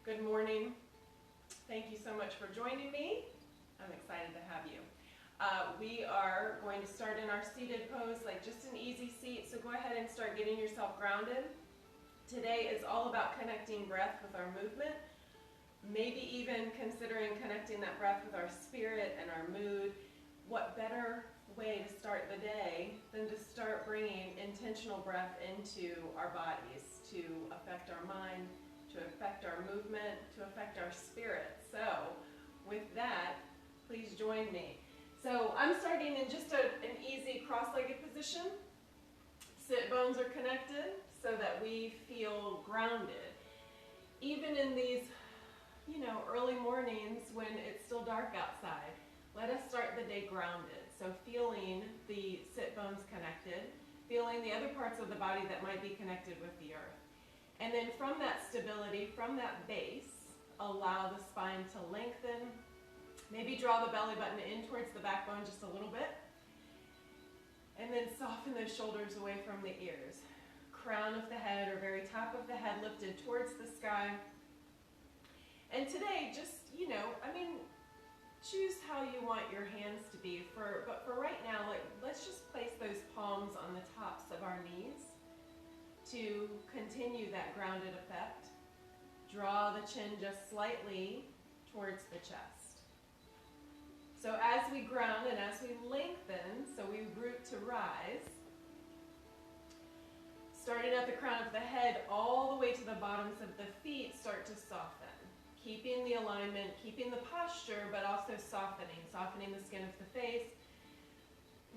Good morning. Thank you so much for joining me. I'm excited to have you. We are going to start in our seated pose, like just an easy seat, so go ahead and start getting yourself grounded. Today is all about connecting breath with our movement, maybe even considering connecting that breath with our spirit and our mood. What better way to start the day than to start bringing intentional breath into our bodies to affect our mind, to affect our movement, to affect our spirit. So with that, please join me. So I'm starting in just an easy cross-legged position. Sit bones are connected so that we feel grounded. Even in these, early mornings when it's still dark outside, let us start the day grounded. So feeling the sit bones connected, feeling the other parts of the body that might be connected with the earth. And then from that stability, from that base, allow the spine to lengthen. Maybe draw the belly button in towards the backbone just a little bit. And then soften those shoulders away from the ears. Crown of the head or very top of the head lifted towards the sky. And today, just, choose how you want your hands to be. But for right now, let's just place those palms on the tops of our knees to continue that grounded effect. Draw the chin just slightly towards the chest. So as we ground and as we lengthen, so we root to rise, starting at the crown of the head all the way to the bottoms of the feet, start to soften. Keeping the alignment, keeping the posture, but also softening the skin of the face.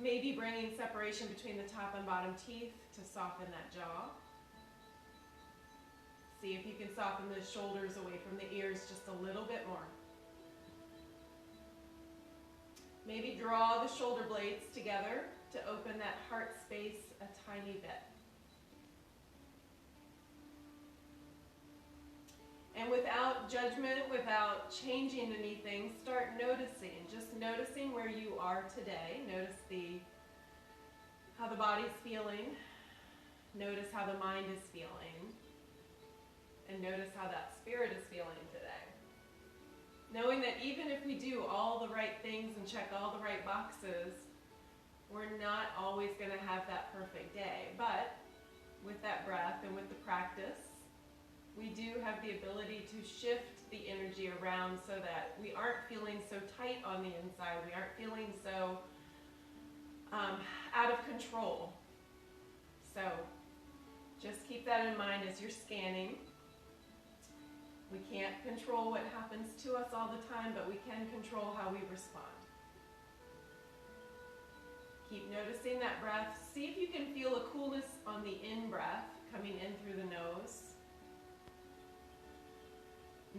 Maybe bringing separation between the top and bottom teeth to soften that jaw. See if you can soften the shoulders away from the ears just a little bit more. Maybe draw the shoulder blades together to open that heart space a tiny bit. And without judgment, without changing anything, start noticing. Just noticing where you are today. Notice how the body's feeling. Notice how the mind is feeling. And notice how that spirit is feeling today. Knowing that even if we do all the right things and check all the right boxes, we're not always going to have that perfect day. But with that breath and with the practice, we do have the ability to shift the energy around so that we aren't feeling so tight on the inside. We aren't feeling so out of control. So just keep that in mind as you're scanning. We can't control what happens to us all the time, but we can control how we respond. Keep noticing that breath. See if you can feel a coolness on the in-breath coming in through the nose.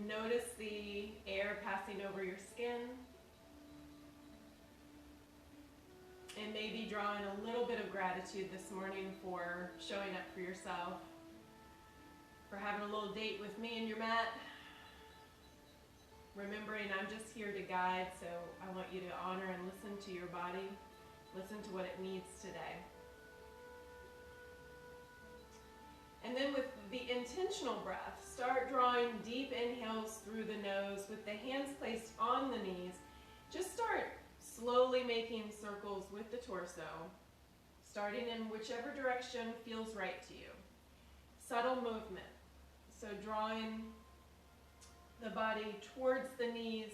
Notice the air passing over your skin. And maybe drawing a little bit of gratitude this morning for showing up for yourself, for having a little date with me and your mat. Remembering I'm just here to guide, so I want you to honor and listen to your body. Listen to what it needs today. And then with the intentional breath, start drawing deep inhales through the nose with the hands placed on the knees. Just start slowly making circles with the torso, starting in whichever direction feels right to you. Subtle movement. So drawing the body towards the knees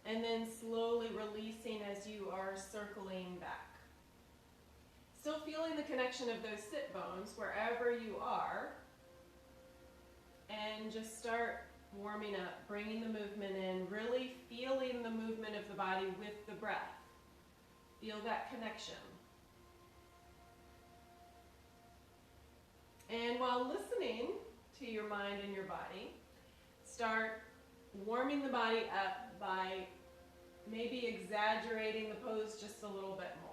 and then slowly releasing as you are circling back. Still feeling the connection of those sit bones wherever you are, and just start warming up, bringing the movement in, really feeling the movement of the body with the breath. Feel that connection. And while listening to your mind and your body, start warming the body up by maybe exaggerating the pose just a little bit more.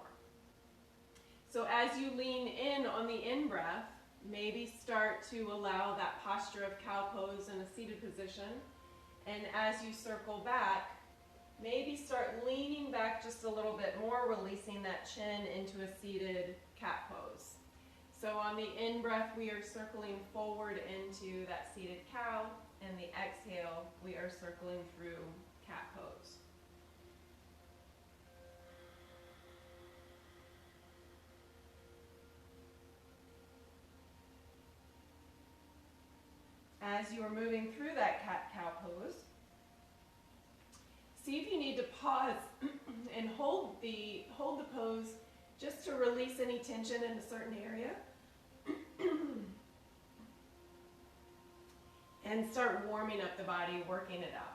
So as you lean in on the in-breath, maybe start to allow that posture of cow pose in a seated position. And as you circle back, maybe start leaning back just a little bit more, releasing that chin into a seated cat pose. So on the in-breath, we are circling forward into that seated cow, and and the exhale, we are circling through cat pose. As you are moving through that cat-cow pose, see if you need to pause and hold the pose just to release any tension in a certain area. And start warming up the body, working it out.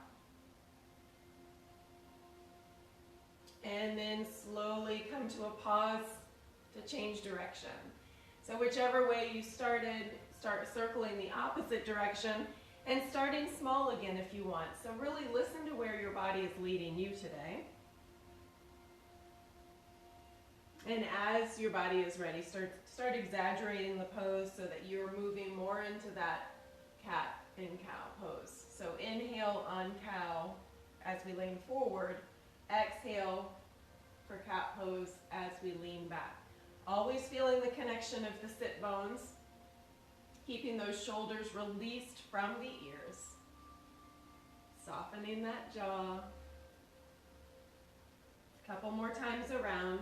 And then slowly come to a pause to change direction. So whichever way you started, start circling the opposite direction and starting small again if you want. So really listen to where your body is leading you today. And as your body is ready, start exaggerating the pose so that you're moving more into that cat and cow pose. So inhale on cow as we lean forward. Exhale for cat pose as we lean back. Always feeling the connection of the sit bones. Keeping those shoulders released from the ears. Softening that jaw. A couple more times around.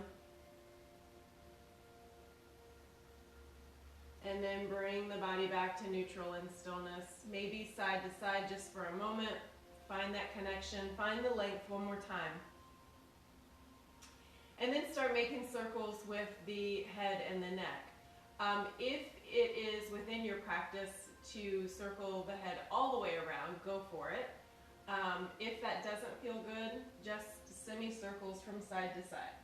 And then bring the body back to neutral and stillness. Maybe side to side just for a moment. Find that connection. Find the length one more time. And then start making circles with the head and the neck. If it is within your practice to circle the head all the way around, go for it. If that doesn't feel good, just semicircles from side to side.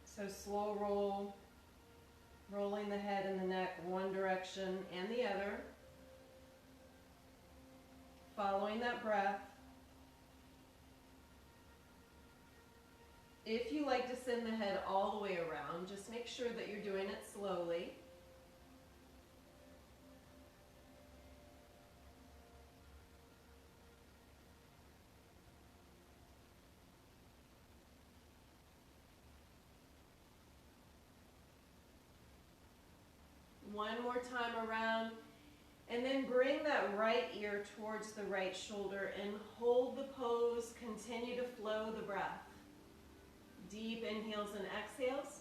So slow roll, rolling the head and the neck one direction and the other. Following that breath. If you like to send the head all the way around, just make sure that you're doing it slowly. One more time around, and then bring that right ear towards the right shoulder and hold the pose. Continue to flow the breath. Deep inhales and exhales.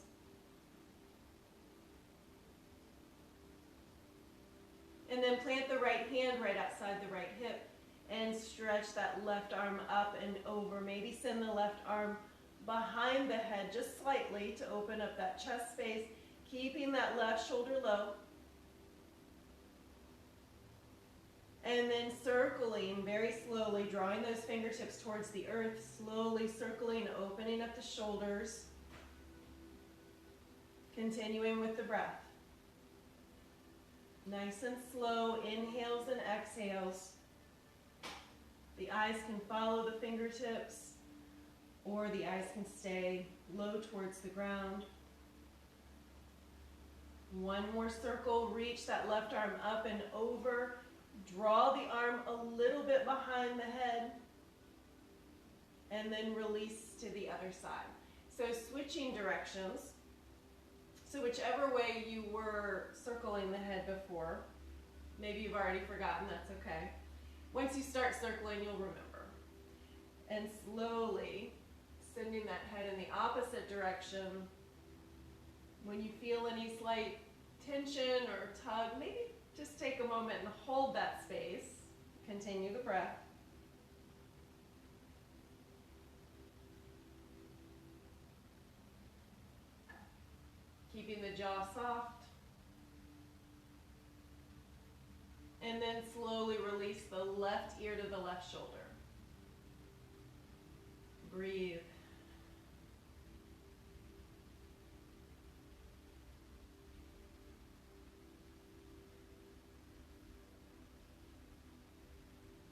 And then plant the right hand right outside the right hip and stretch that left arm up and over. Maybe send the left arm behind the head just slightly to open up that chest space, keeping that left shoulder low. And then circling very slowly, drawing those fingertips towards the earth, slowly circling, opening up the shoulders. Continuing with the breath. Nice and slow, inhales and exhales. The eyes can follow the fingertips, or the eyes can stay low towards the ground. One more circle, reach that left arm up and over. Draw the arm a little bit behind the head, and then release to the other side. So switching directions. So whichever way you were circling the head before, maybe you've already forgotten, that's okay. Once you start circling, you'll remember. And slowly sending that head in the opposite direction. When you feel any slight tension or tug, maybe just take a moment and hold that space. Continue the breath. Keeping the jaw soft. And then slowly release the left ear to the left shoulder. Breathe.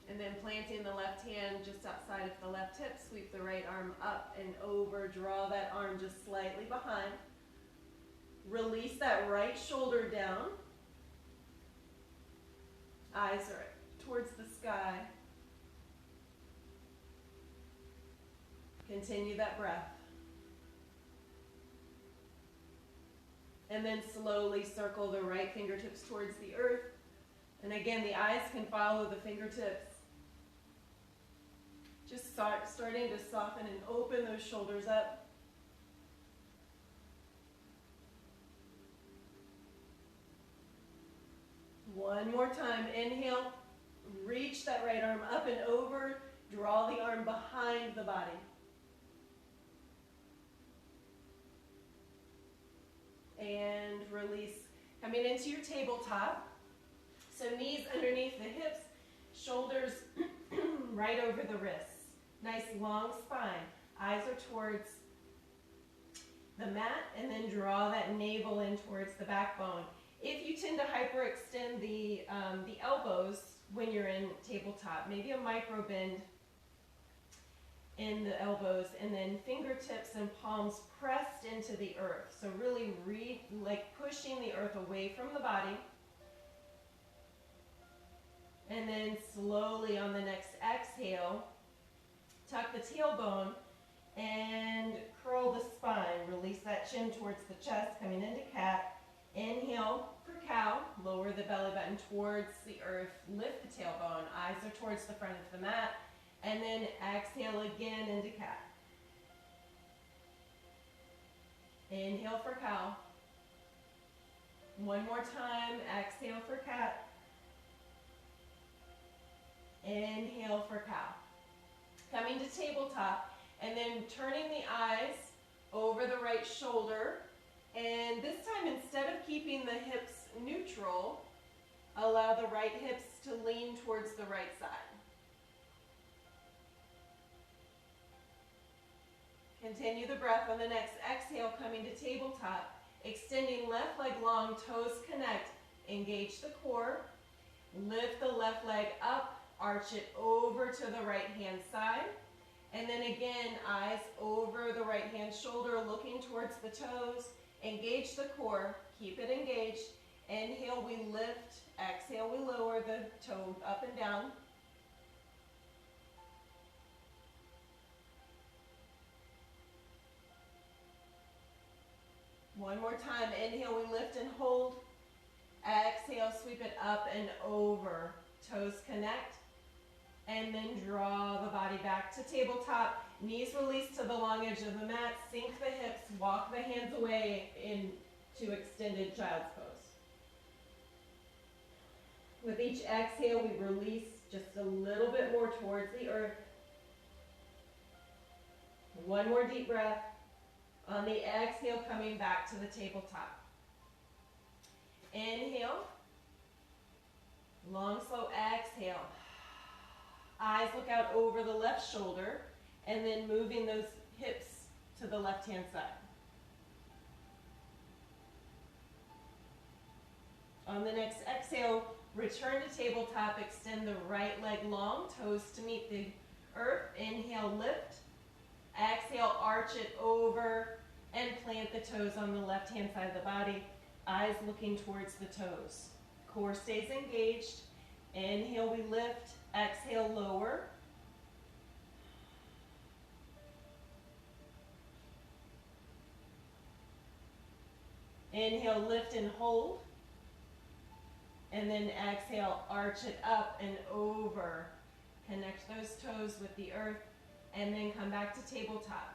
And then planting the left hand just outside of the left hip, sweep the right arm up and over, draw that arm just slightly behind. Release that right shoulder down. Eyes are towards the sky. Continue that breath. And then slowly circle the right fingertips towards the earth. And again, the eyes can follow the fingertips. Just starting to soften and open those shoulders up. One more time. Inhale. Reach that right arm up and over. Draw the arm behind the body. And release. Coming into your tabletop. So knees underneath the hips, shoulders right over the wrists. Nice long spine. Eyes are towards the mat, and then draw that navel in towards the backbone. If you tend to hyperextend the elbows when you're in tabletop, maybe a micro bend in the elbows, and then fingertips and palms pressed into the earth. So really like pushing the earth away from the body. And then slowly on the next exhale, tuck the tailbone and curl the spine. Release that chin towards the chest, coming into cat. Inhale for cow. Lower the belly button towards the earth. Lift the tailbone. Eyes are towards the front of the mat. And then exhale again into cat. Inhale for cow. One more time. Exhale for cat. Inhale for cow. Coming to tabletop, and then turning the eyes over the right shoulder. And this time, instead of keeping the hips neutral, allow the right hips to lean towards the right side. Continue the breath on the next exhale, coming to tabletop. Extending left leg long, toes connect. Engage the core. Lift the left leg up. Arch it over to the right hand side. And then again, eyes over the right hand shoulder, looking towards the toes. Engage the core, keep it engaged. Inhale, we lift. Exhale, we lower the toe up and down. One more time. Inhale, we lift and hold. Exhale, sweep it up and over. Toes connect. And then draw the body back to tabletop. Knees release to the long edge of the mat. Sink the hips. Walk the hands away into extended child's pose. With each exhale, we release just a little bit more towards the earth. One more deep breath. On the exhale, coming back to the tabletop. Inhale. Long, slow exhale. Eyes look out over the left shoulder, and then moving those hips to the left-hand side. On the next exhale, return to tabletop. Extend the right leg long, toes to meet the earth. Inhale, lift. Exhale, arch it over, and plant the toes on the left-hand side of the body. Eyes looking towards the toes. Core stays engaged. Inhale, we lift. Exhale, lower. Inhale, lift and hold. And then exhale, arch it up and over. Connect those toes with the earth, and then come back to tabletop.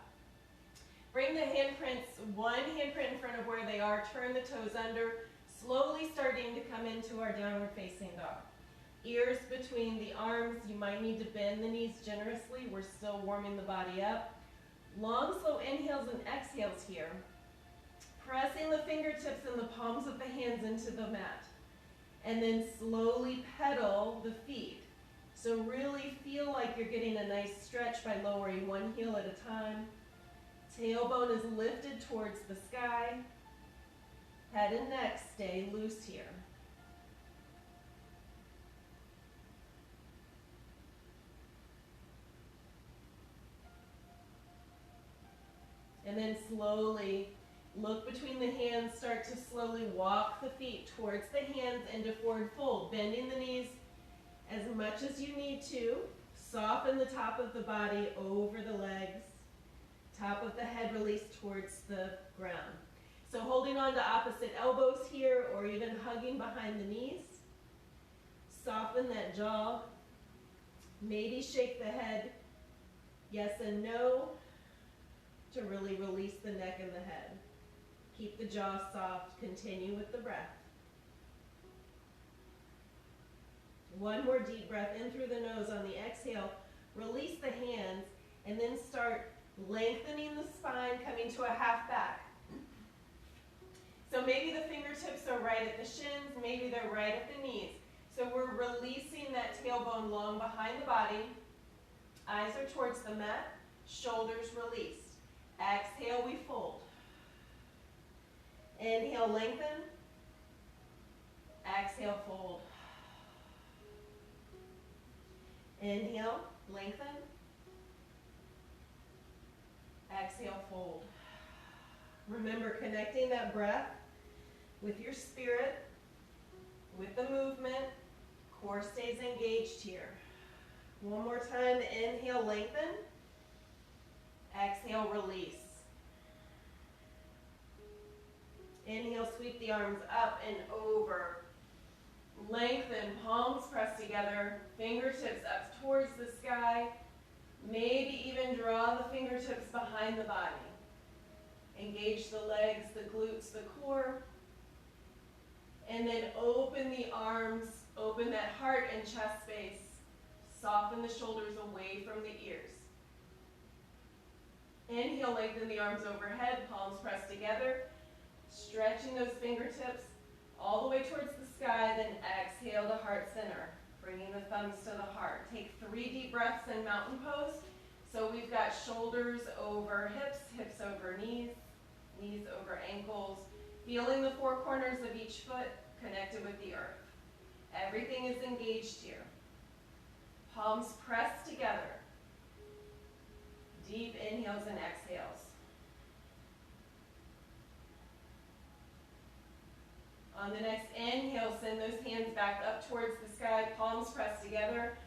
Bring the handprints, one handprint in front of where they are, turn the toes under, slowly starting to come into our downward facing dog. Ears between the arms. You might need to bend the knees generously. We're still warming the body up. Long, slow inhales and exhales here. Pressing the fingertips and the palms of the hands into the mat. And then slowly pedal the feet. So really feel like you're getting a nice stretch by lowering one heel at a time. Tailbone is lifted towards the sky. Head and neck stay loose here. And then slowly look between the hands, start to slowly walk the feet towards the hands into forward fold, bending the knees as much as you need to. Soften the top of the body over the legs. Top of the head release towards the ground. So holding on to opposite elbows here, or even hugging behind the knees. that jaw. Maybe shake the head yes and no to really release the neck and the head. Keep the jaw soft. Continue with the breath. One more deep breath in through the nose on the exhale. Release the hands and then start lengthening the spine, coming to a half back. So maybe the fingertips are right at the shins, maybe they're right at the knees. So we're releasing that tailbone long behind the body. Eyes are towards the mat, shoulders released. Exhale, we fold. Inhale, lengthen. Exhale, fold. Inhale, lengthen. Exhale, fold. Remember, connecting that breath with your spirit, with the movement. Core stays engaged here. One more time, inhale, lengthen. Exhale, release. Inhale, sweep the arms up and over. Lengthen, palms press together, fingertips up towards the sky. Maybe even draw the fingertips behind the body. Engage the legs, the glutes, the core. And then open the arms, open that heart and chest space. Soften the shoulders away from the ears. Inhale, lengthen the arms overhead, palms pressed together. Stretching those fingertips all the way towards the sky, then exhale to heart center. Bringing the thumbs to the heart. Take 3 deep breaths in mountain pose. So we've got shoulders over hips, hips over knees, knees over ankles. Feeling the 4 corners of each foot connected with the earth. Everything is engaged here. Palms pressed together. Deep inhales and exhales. On the next inhale, send those hands back up towards the sky, palms pressed together,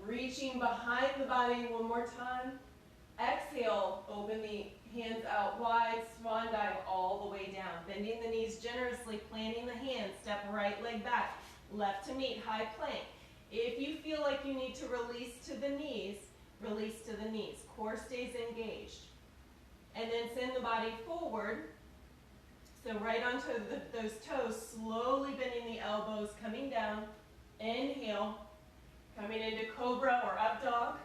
reaching behind the body one more time. Exhale, open the hands out wide, swan dive all the way down. Bending the knees generously, planting the hands, step right leg back, left to meet, high plank. If you feel like you need to release to the knees, release to the knees. Core stays engaged. And then send the body forward. So right onto those toes, slowly bending the elbows, coming down. Inhale, coming into cobra or up dog.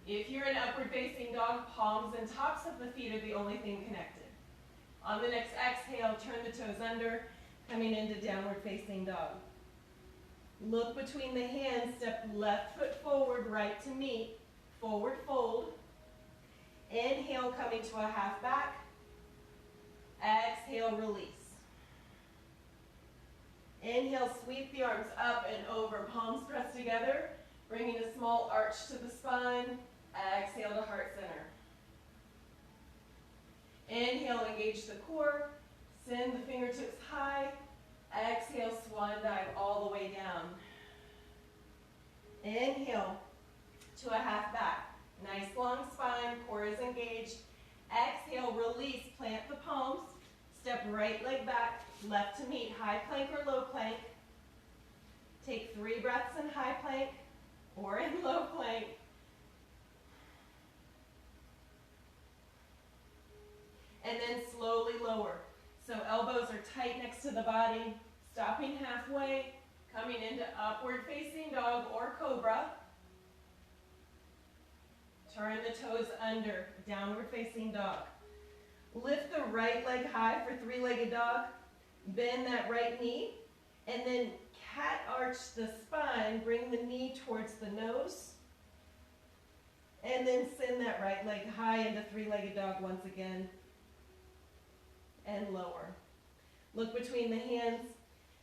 If you're in upward facing dog, palms and tops of the feet are the only thing connected. On the next exhale, turn the toes under, coming into downward facing dog. Look between the hands, step left foot forward, right to meet, forward fold. Inhale, coming to a half back. Exhale, release. Inhale, sweep the arms up and over, palms pressed together, bringing a small arch to the spine. Exhale to heart center. Inhale, engage the core, send the fingertips high. Exhale, swan dive all the way down. Inhale to a half back. Nice long spine, core is engaged. Exhale, release, plant the palms. Step right leg back, left to meet, high plank or low plank. Take 3 breaths in high plank or in low plank. And then slowly lower. So elbows are tight next to the body, stopping halfway, coming into upward facing dog or cobra. Turn the toes under, downward facing dog. Lift the right leg high for 3-legged dog. Bend that right knee. And then cat arch the spine, bring the knee towards the nose. And then send that right leg high into 3-legged dog once again. And lower. Look between the hands.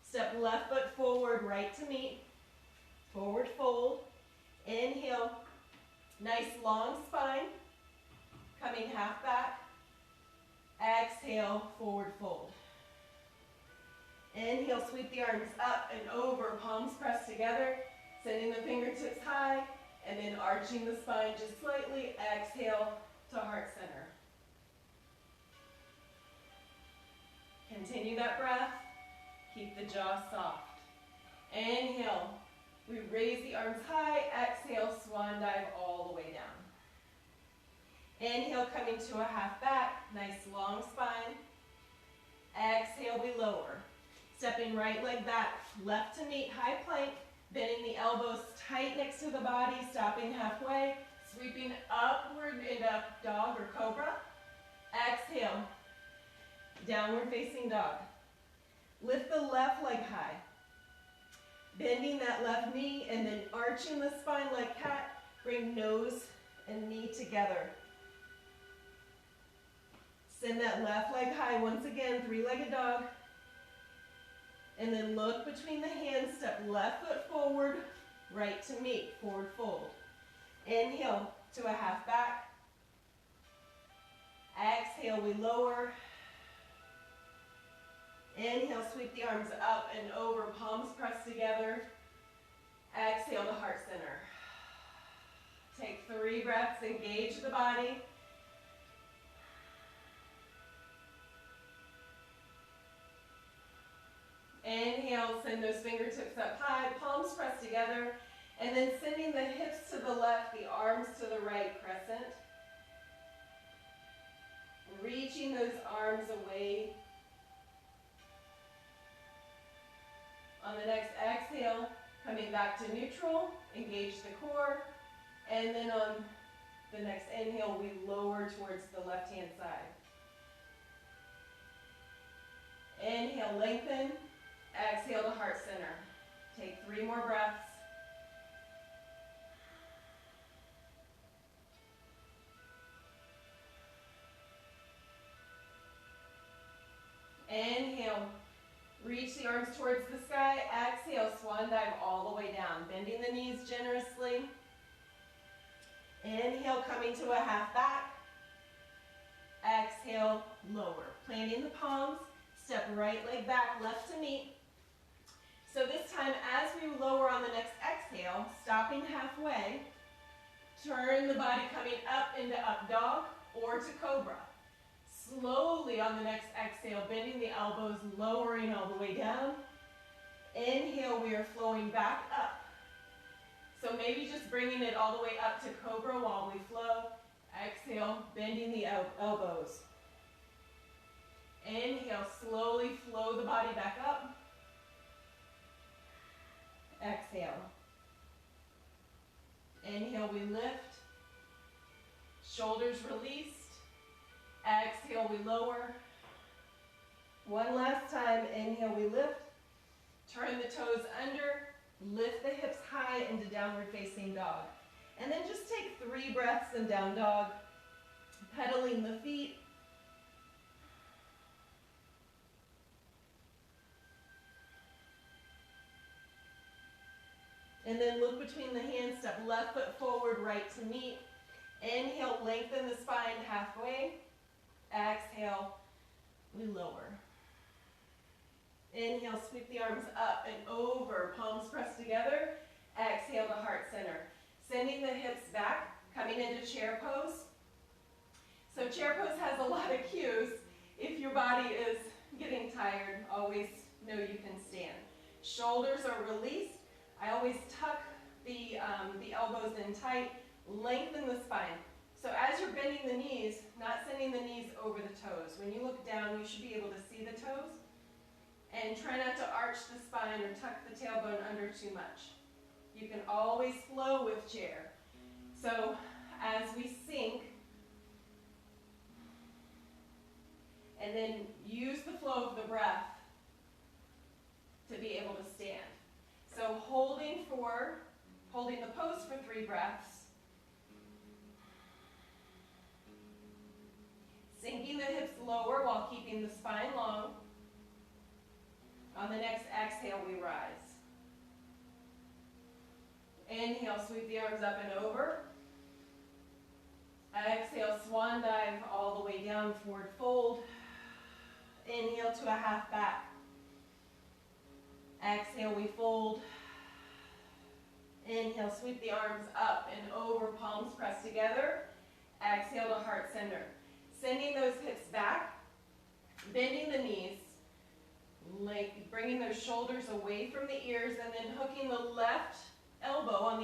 Step left foot forward, right to meet. Forward fold. Inhale. Nice long spine. Coming half back. Exhale, forward fold. Inhale, sweep the arms up and over, palms pressed together, sending the fingertips high, and then arching the spine just slightly. Exhale to heart center. Continue that breath. Keep the jaw soft. Inhale, We raise the arms high, exhale, swan dive all the way down. Inhale, coming to a half back, nice long spine. Exhale, we lower. Stepping right leg back, left to meet, high plank, bending the elbows tight next to the body, stopping halfway, sweeping upward into dog or cobra. Exhale, downward facing dog. Lift the left leg high, bending that left knee and then arching the spine like cat. Bring nose and knee together. Send that left leg high once again, three-legged dog. And then look between the hands, step left foot forward, right to meet, forward fold. Inhale to a half back. Exhale, we lower. Inhale, sweep the arms up and over, palms pressed together. Exhale to heart center. Take 3 breaths, engage the body. Inhale, send those fingertips up high, palms pressed together, and then sending the hips to the left, the arms to the right, crescent. Reaching those arms away. On the next exhale, coming back to neutral, engage the core, and then on the next inhale, we lower towards the left-hand side. Inhale, lengthen. Exhale to heart center. Take 3 more breaths. Inhale, reach the arms towards the sky. Exhale, swan dive all the way down, bending the knees generously. Inhale, coming to a half back. Exhale, lower. Planting the palms, step right leg back, left to meet. So this time, as we lower on the next exhale, stopping halfway, turn the body coming up into up dog or to cobra. Slowly on the next exhale, bending the elbows, lowering all the way down. Inhale, we are flowing back up. So maybe just bringing it all the way up to cobra while we flow. Exhale, bending the elbows. Inhale, slowly flow the body back up. Exhale. Inhale, we lift. Shoulders released. Exhale, we lower. One last time. Inhale, we lift. Turn the toes under. Lift the hips high into downward facing dog. And then just take 3 breaths in down dog. Pedaling the feet. And then look between the hands, step left foot forward, right to meet. Inhale, lengthen the spine halfway. Exhale, we lower. Inhale, sweep the arms up and over, palms pressed together. Exhale to heart center. Sending the hips back, coming into chair pose. So chair pose has a lot of cues. If your body is getting tired, always know you can stand. Shoulders are released. I always tuck the elbows in tight, lengthen the spine. So as you're bending the knees, not sending the knees over the toes. When you look down, you should be able to see the toes. And try not to arch the spine or tuck the tailbone under too much. You can always flow with chair. So as we sink, and then use the flow of the breath to be able to stand. So holding the pose for 3 breaths. Sinking the hips lower while keeping the spine long. On the next exhale, we rise. Inhale, sweep the arms up and over. Exhale, swan dive all the way down, forward fold. Inhale to a half back. Exhale, we fold. Inhale, sweep the arms up and over, palms pressed together. Exhale to heart center. Sending those hips back, bending the knees, bringing those shoulders away from the ears, and then hooking the left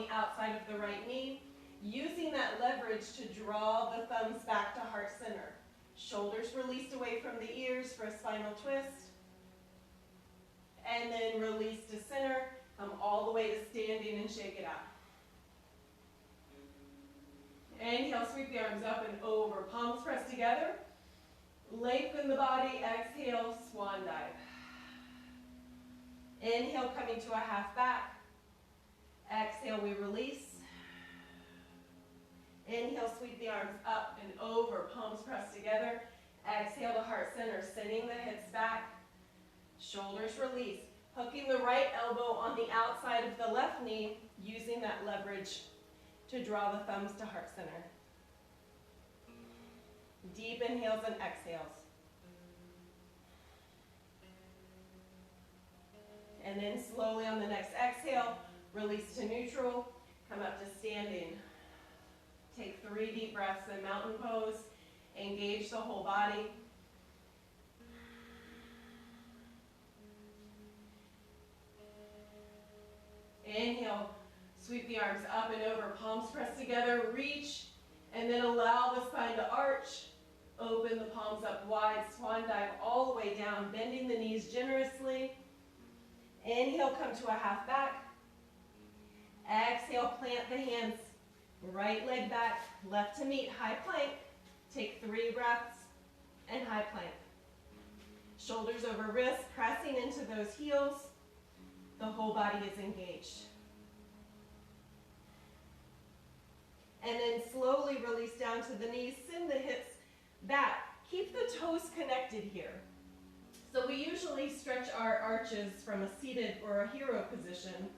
the outside of the right knee, using that leverage to draw the thumbs back to heart center. Shoulders released away from the ears for a spinal twist. And then release to center. Come all the way to standing and shake it out. Inhale, sweep the arms up and over. Palms pressed together. Lengthen the body. Exhale, swan dive. Inhale, coming to a half back. Exhale, we release. Inhale, sweep the arms up and over. Palms pressed together. Exhale to heart center, sending the hips back. Shoulders release. Hooking the right elbow on the outside of the left knee, using that leverage to draw the thumbs to heart center. Deep inhales and exhales. And then slowly on the next exhale, release to neutral, come up to standing. Take 3 deep breaths in mountain pose. Engage the whole body. Inhale, sweep the arms up and over, palms pressed together, reach, and then allow the spine to arch. Open the palms up wide, swan dive all the way down, bending the knees generously. Inhale, come to a half back. Exhale, plant the hands. Right leg back, left to meet, high plank. Take 3 breaths and high plank. Shoulders over wrists, pressing into those heels. The whole body is engaged. And then slowly release down to the knees, send the hips back. Keep the toes connected here. So we usually stretch our arches from a seated or a hero position.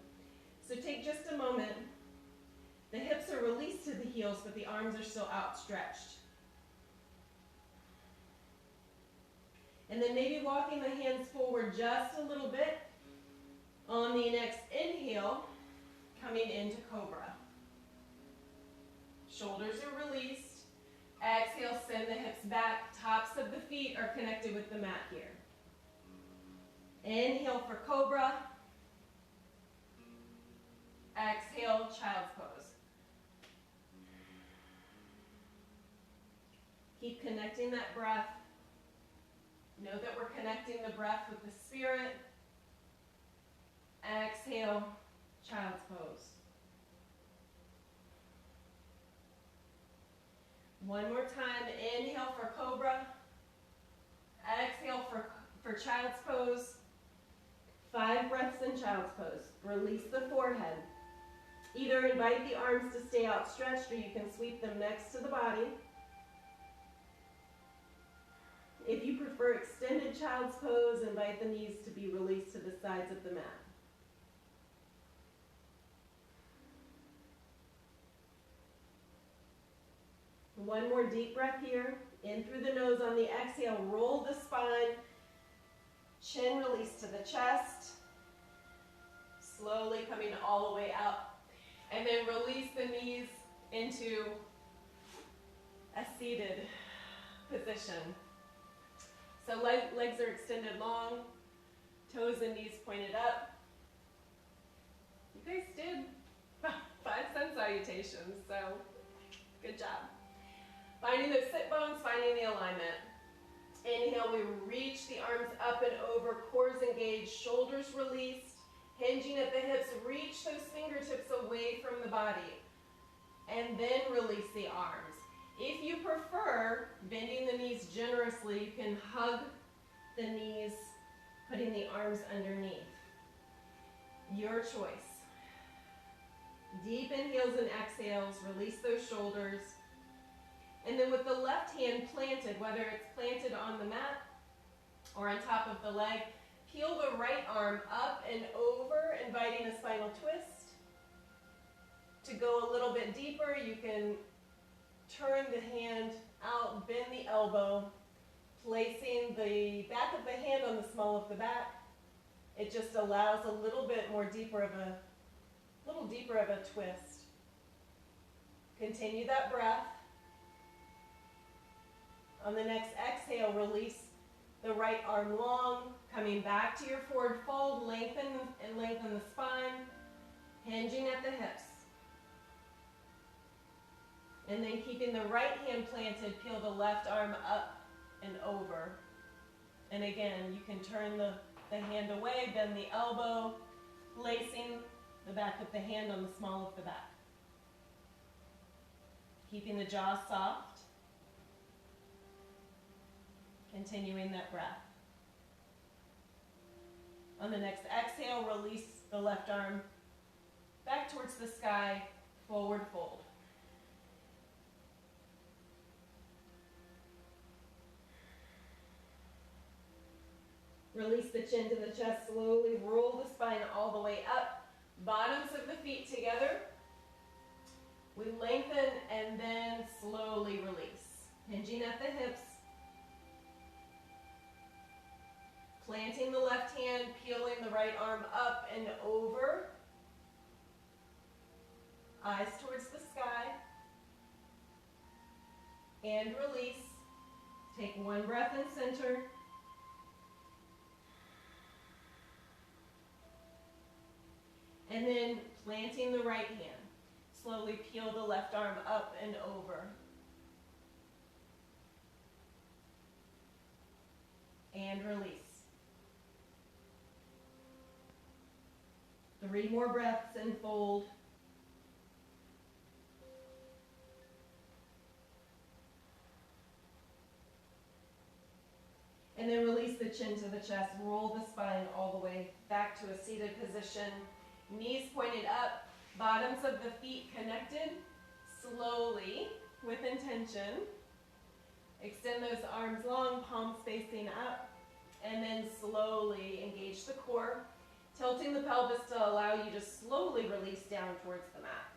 So take just a moment. The hips are released to the heels, but the arms are still outstretched. And then maybe walking the hands forward just a little bit. On the next inhale, coming into cobra. Shoulders are released. Exhale, send the hips back. Tops of the feet are connected with the mat here. Inhale for cobra. Exhale, child's pose. Keep connecting that breath. Know that we're connecting the breath with the spirit. Exhale, child's pose. One more time. Inhale for cobra. Exhale for child's pose. 5 breaths in child's pose. Release the forehead. Either invite the arms to stay outstretched or you can sweep them next to the body. If you prefer extended child's pose, invite the knees to be released to the sides of the mat. One more deep breath here. In through the nose on the exhale, roll the spine. Chin release to the chest. Slowly coming all the way up. And then release the knees into a seated position. So legs are extended long, toes and knees pointed up. You guys did 5 sun salutations, so good job. Finding those sit bones, finding the alignment. Inhale, we reach the arms up and over, cores engaged, shoulders released, hinging at the hips, reach those fingertips away from the body, and then release the arms. If you prefer bending the knees generously, you can hug the knees, putting the arms underneath. Your choice. Deep inhales and exhales, release those shoulders. And then with the left hand planted, whether it's planted on the mat or on top of the leg, peel the right arm up and over, inviting a spinal twist. To go a little bit deeper, you can turn the hand out, bend the elbow, placing the back of the hand on the small of the back. It just allows a little bit more deeper of a twist. Continue that breath. On the next exhale, release the right arm long, coming back to your forward fold, lengthen the spine, hinging at the hips. And then keeping the right hand planted, peel the left arm up and over. And again, you can turn the hand away, bend the elbow, placing the back of the hand on the small of the back. Keeping the jaw soft. Continuing that breath. On the next exhale, release the left arm back towards the sky, forward fold. Release the chin to the chest, slowly roll the spine all the way up, bottoms of the feet together. We lengthen and then slowly release. Hinging at the hips. Planting the left hand, peeling the right arm up and over. Eyes towards the sky. And release. Take one breath in center. And then planting the right hand. Slowly peel the left arm up and over. And release. 3 more breaths and fold. And then release the chin to the chest. Roll the spine all the way back to a seated position. Knees pointed up, bottoms of the feet connected. Slowly, with intention, extend those arms long, palms facing up, and then slowly engage the core, tilting the pelvis to allow you to slowly release down towards the mat.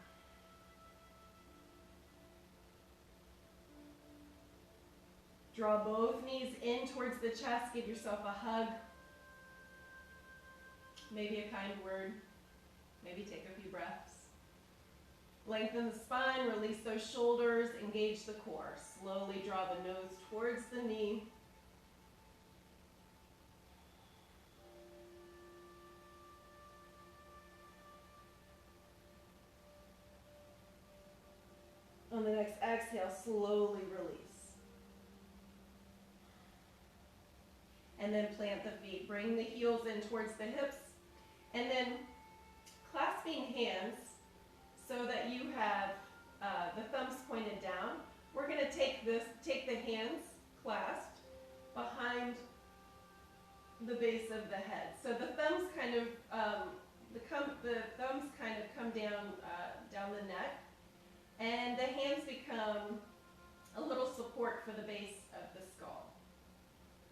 Draw both knees in towards the chest, give yourself a hug, maybe a kind word. Maybe take a few breaths. Lengthen the spine, release those shoulders, engage the core. Slowly draw the nose towards the knee. On the next exhale, slowly release. And then plant the feet. Bring the heels in towards the hips. And then clasping hands so that you have the thumbs pointed down. We're going to take the hands clasped behind the base of the head. So the thumbs kind of come down the neck, and the hands become a little support for the base of the skull.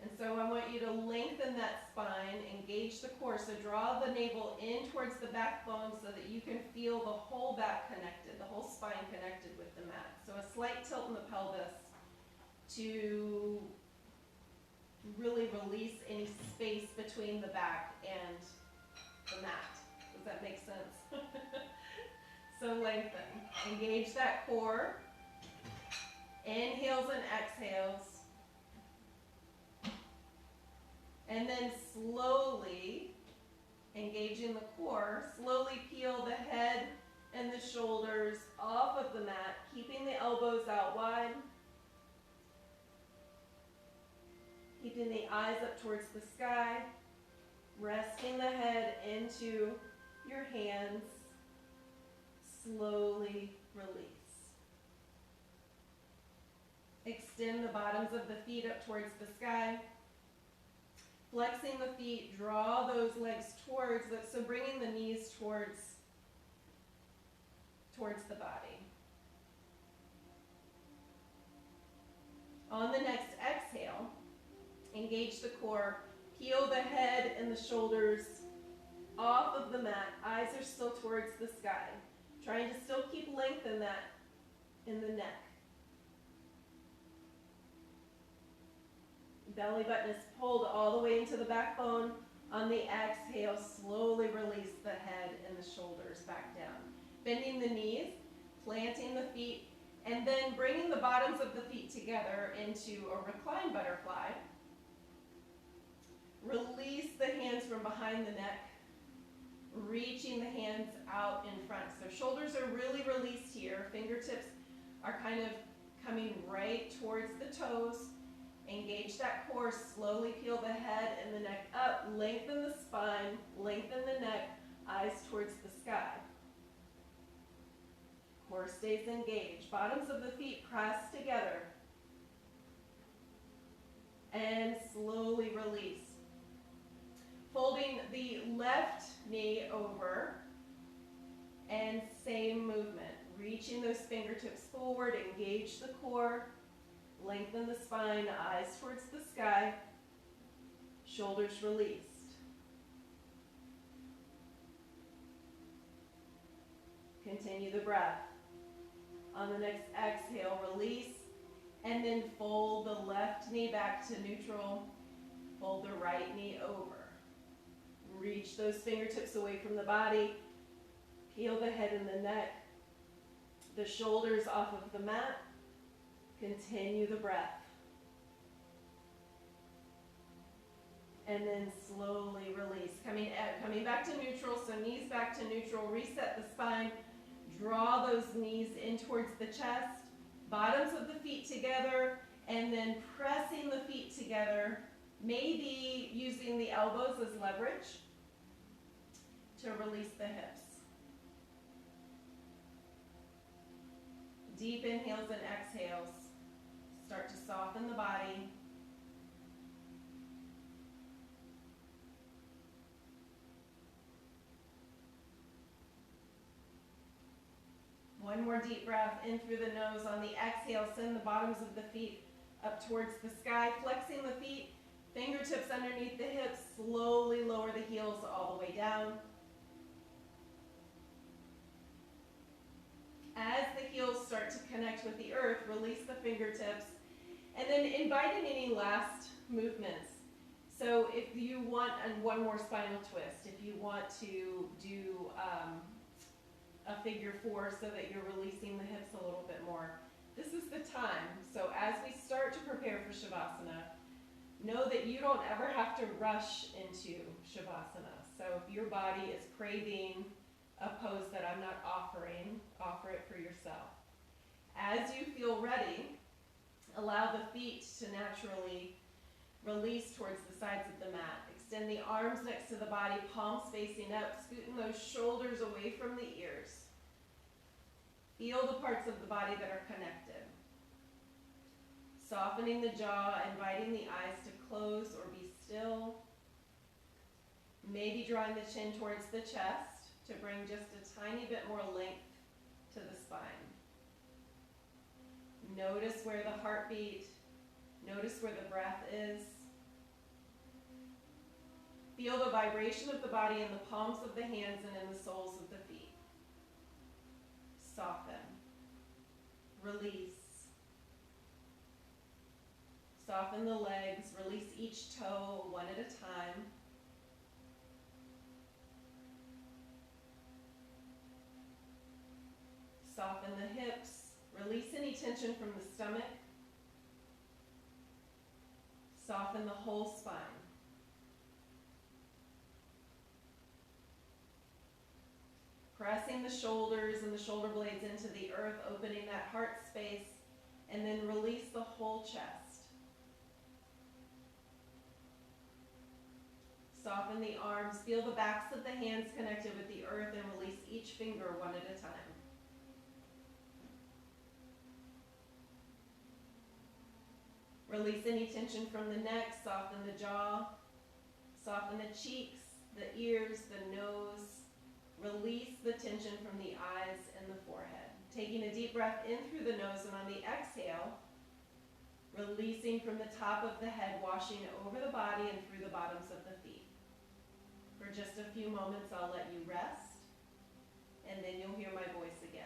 And so I want you to lengthen that spine, engage the core. So draw the navel in towards the backbone so that you can feel the whole back connected, the whole spine connected with the mat. So a slight tilt in the pelvis to really release any space between the back and the mat. Does that make sense? So lengthen. Engage that core. Inhales and exhales. And then slowly, engaging the core, slowly peel the head and the shoulders off of the mat, keeping the elbows out wide. Keeping the eyes up towards the sky. Resting the head into your hands. Slowly release. Extend the bottoms of the feet up towards the sky. Flexing the feet, draw those legs towards it, so bringing the knees towards the body. On the next exhale, engage the core, peel the head and the shoulders off of the mat. Eyes are still towards the sky. Trying to still keep length in that, in the neck. Belly button is pulled all the way into the backbone. On the exhale, slowly release the head and the shoulders back down. Bending the knees, planting the feet, and then bringing the bottoms of the feet together into a reclined butterfly. Release the hands from behind the neck, reaching the hands out in front. So shoulders are really released here. Fingertips are kind of coming right towards the toes. Engage that core, slowly peel the head and the neck up, lengthen the spine, lengthen the neck, eyes towards the sky. Core stays engaged. Bottoms of the feet press together. And slowly release. Folding the left knee over, and same movement. Reaching those fingertips forward, engage the core, lengthen the spine, eyes towards the sky, shoulders released. Continue the breath. On the next exhale, release, and then fold the left knee back to neutral, fold the right knee over. Reach those fingertips away from the body, peel the head and the neck, the shoulders off of the mat. Continue the breath. And then slowly release. Coming back to neutral, so knees back to neutral. Reset the spine. Draw those knees in towards the chest. Bottoms of the feet together, and then pressing the feet together. Maybe using the elbows as leverage to release the hips. Deep inhales and exhales. Start to soften the body. One more deep breath in through the nose. On the exhale, send the bottoms of the feet up towards the sky, flexing the feet, fingertips underneath the hips, slowly lower the heels all the way down. As the heels start to connect with the earth, release the fingertips, and then invite in any last movements. So if you want one more spinal twist, if you want to do a figure four so that you're releasing the hips a little bit more, this is the time. So as we start to prepare for Shavasana, know that you don't ever have to rush into Shavasana. So if your body is craving a pose that I'm not offering, offer it for yourself. As you feel ready, allow the feet to naturally release towards the sides of the mat. Extend the arms next to the body, palms facing up, scooting those shoulders away from the ears. Feel the parts of the body that are connected. Softening the jaw, inviting the eyes to close or be still. Maybe drawing the chin towards the chest to bring just a tiny bit more length to the spine. Notice where the heartbeat, notice where the breath is. Feel the vibration of the body in the palms of the hands and in the soles of the feet. Soften. Release. Soften the legs. Release each toe one at a time. Soften the hips. Release any tension from the stomach. Soften the whole spine. Pressing the shoulders and the shoulder blades into the earth, opening that heart space, and then release the whole chest. Soften the arms. Feel the backs of the hands connected with the earth and release each finger one at a time. Release any tension from the neck, soften the jaw, soften the cheeks, the ears, the nose. Release the tension from the eyes and the forehead. Taking a deep breath in through the nose, and on the exhale, releasing from the top of the head, washing over the body and through the bottoms of the feet. For just a few moments, I'll let you rest, and then you'll hear my voice again.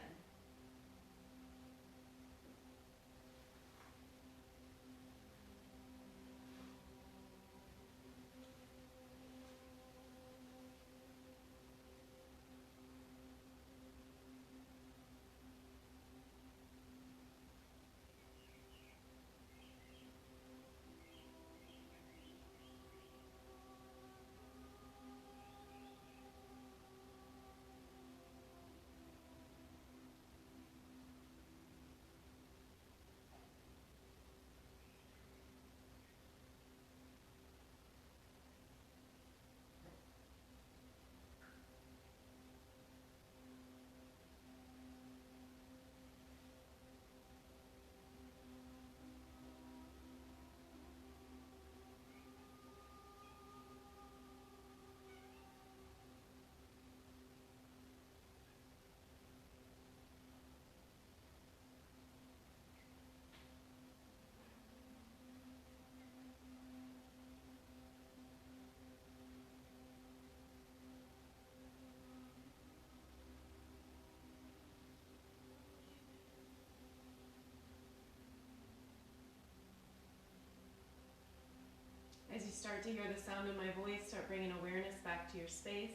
to hear the sound of my voice, start bringing awareness back to your space.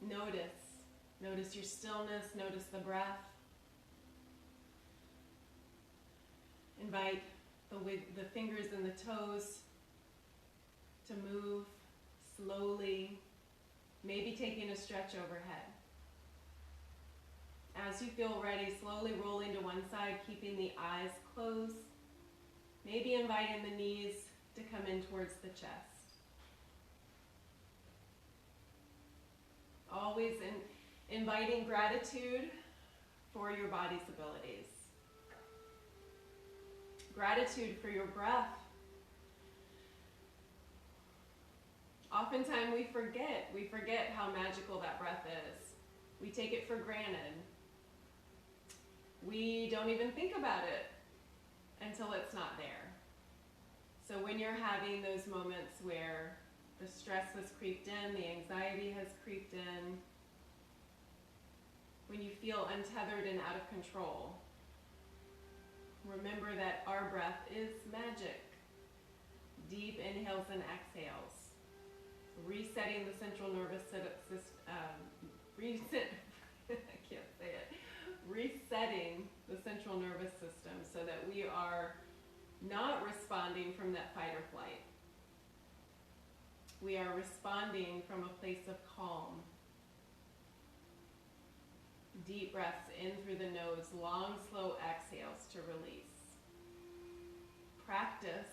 Notice your stillness, notice the breath. Invite the fingers and the toes to move slowly, maybe taking a stretch overhead. As you feel ready, slowly rolling to one side, keeping the eyes closed. Maybe inviting the knees to come in towards the chest. Always inviting gratitude for your body's abilities. Gratitude for your breath. Oftentimes we forget how magical that breath is. We take it for granted. We don't even think about it until it's not there. So when you're having those moments where the stress has creeped in, the anxiety has creeped in, when you feel untethered and out of control, remember that our breath is magic. Deep inhales and exhales. Resetting the central nervous system, resetting the central nervous system so that we are not responding from that fight or flight. We are responding from a place of calm. Deep breaths in through the nose, long, slow exhales to release. Practice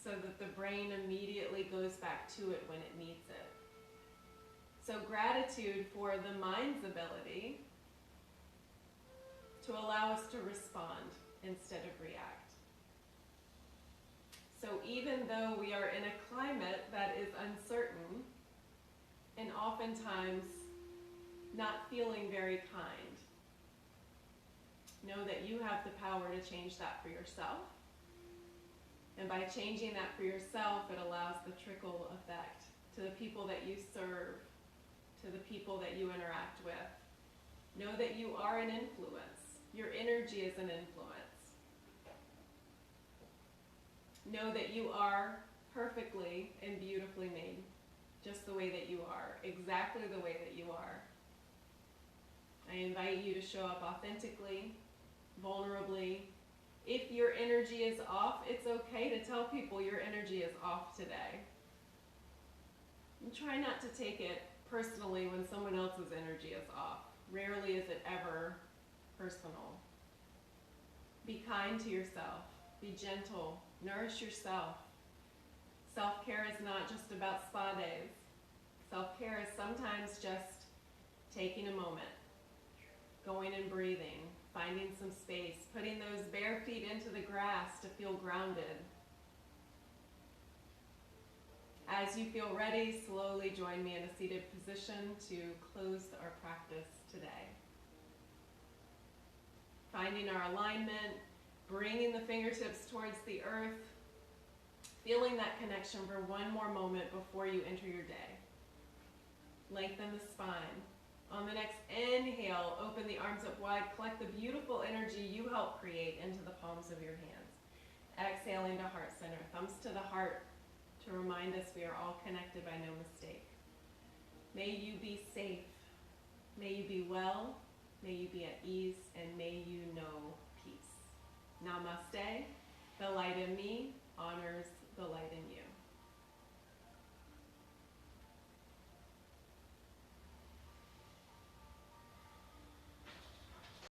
so that the brain immediately goes back to it when it needs it. So gratitude for the mind's ability to allow us to respond instead of react. So even though we are in a climate that is uncertain and oftentimes not feeling very kind, know that you have the power to change that for yourself. And by changing that for yourself, it allows the trickle effect to the people that you serve, to the people that you interact with. Know that you are an influence. Your energy is an influence. Know that you are perfectly and beautifully made, just the way that you are, exactly the way that you are. I invite you to show up authentically, vulnerably. If your energy is off, it's okay to tell people your energy is off today. And try not to take it personally when someone else's energy is off. Rarely is it ever personal. Be kind to yourself. Be gentle. Nourish yourself. Self-care is not just about spa days. Self-care is sometimes just taking a moment, going and breathing, finding some space, putting those bare feet into the grass to feel grounded. As you feel ready, slowly join me in a seated position to close our practice today. Finding our alignment, bringing the fingertips towards the earth, feeling that connection for one more moment before you enter your day. Lengthen the spine. On the next inhale, open the arms up wide, collect the beautiful energy you help create into the palms of your hands. Exhaling to heart center, thumbs to the heart to remind us we are all connected by no mistake. May you be safe, may you be well, may you be at ease, and may you know peace. Namaste. The light in me honors the light in you.